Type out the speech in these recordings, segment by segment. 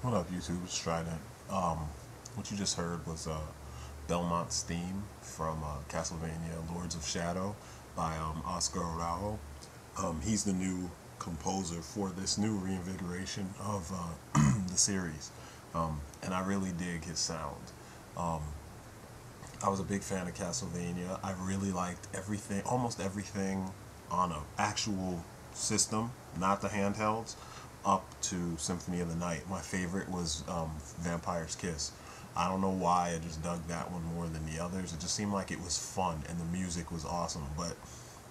What up, YouTube? It's Trident. What you just heard was Belmont's theme from Castlevania Lords of Shadow by Oscar Araujo. He's the new composer for this new reinvigoration of the series, and I really dig his sound. Um, I was a big fan of Castlevania. I really liked everything, almost everything on an actual system, not the handhelds, up to Symphony of the Night. My favorite was Vampire's Kiss. I don't know why, I just dug that one more than the others. It just seemed like it was fun and the music was awesome. But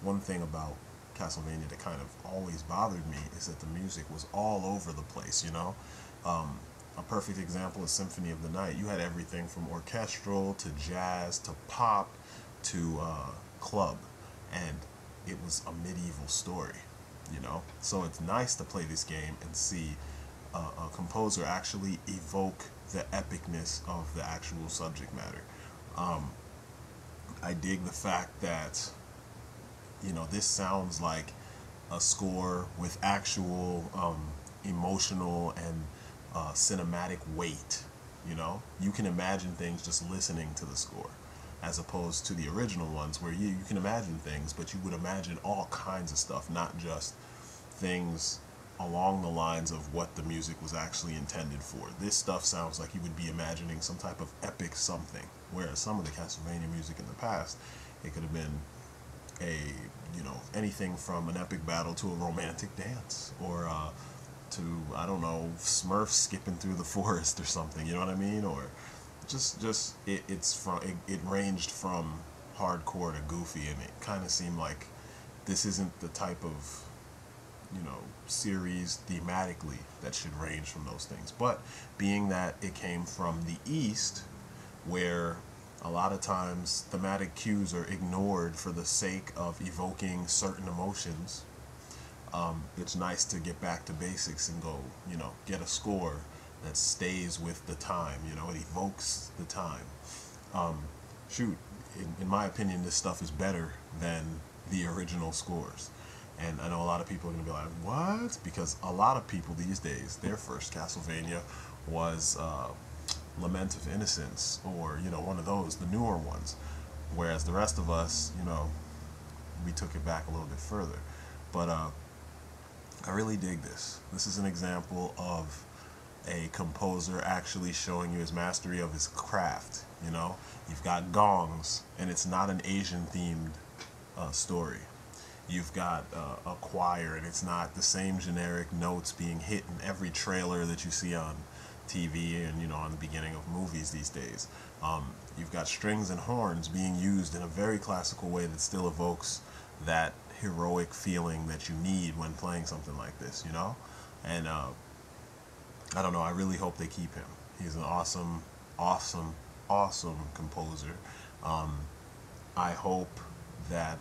one thing about Castlevania that kind of always bothered me is that the music was all over the place, you know? A perfect example is Symphony of the Night. You had everything from orchestral to jazz to pop to club, and it was a medieval story, you know? So it's nice to play this game and see a composer actually evoke the epicness of the actual subject matter. I dig the fact that, you know, this sounds like a score with actual emotional and cinematic weight. You know, you can imagine things just listening to the score, as opposed to the original ones where you can imagine things, but you would imagine all kinds of stuff, not just things along the lines of what the music was actually intended for. This stuff sounds like you would be imagining some type of epic something, whereas some of the Castlevania music in the past, it could have been a, you know, anything from an epic battle to a romantic dance, or to, I don't know, Smurfs skipping through the forest or something, you know what I mean? Or it ranged from hardcore to goofy, and it kind of seemed like this isn't the type of, you know, series thematically that should range from those things. But being that it came from the East, where a lot of times thematic cues are ignored for the sake of evoking certain emotions, it's nice to get back to basics and go, you know, get a score that stays with the time, you know, it evokes the time. Shoot, in my opinion, this stuff is better than the original scores. And I know a lot of people are going to be like, what? Because a lot of people these days, their first Castlevania was Lament of Innocence, or, you know, one of those, the newer ones. Whereas the rest of us, you know, we took it back a little bit further. But I really dig this. This is an example of a composer actually showing you his mastery of his craft, you know? You've got gongs, and it's not an Asian-themed story. You've got a choir, and it's not the same generic notes being hit in every trailer that you see on TV and, you know, on the beginning of movies these days. You've got strings and horns being used in a very classical way that still evokes that heroic feeling that you need when playing something like this, you know? And I don't know, I really hope they keep him. He's an awesome, awesome, awesome composer. I hope that,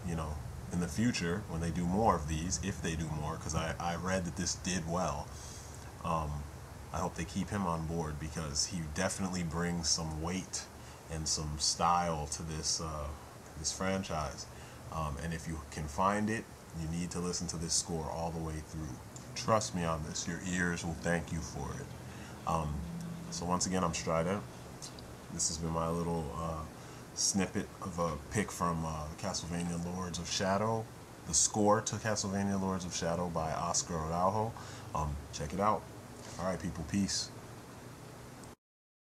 you know, in the future, when they do more of these, if they do more, because I read that this did well, I hope they keep him on board, because he definitely brings some weight and some style to this this franchise. And if you can find it, you need to listen to this score all the way through. Trust me on this, your ears will thank you for it. So once again, I'm Strident. This has been my little snippet of a pick from Castlevania Lords of Shadow, the score to Castlevania Lords of Shadow by Oscar Araujo. Check it out. Alright people, peace.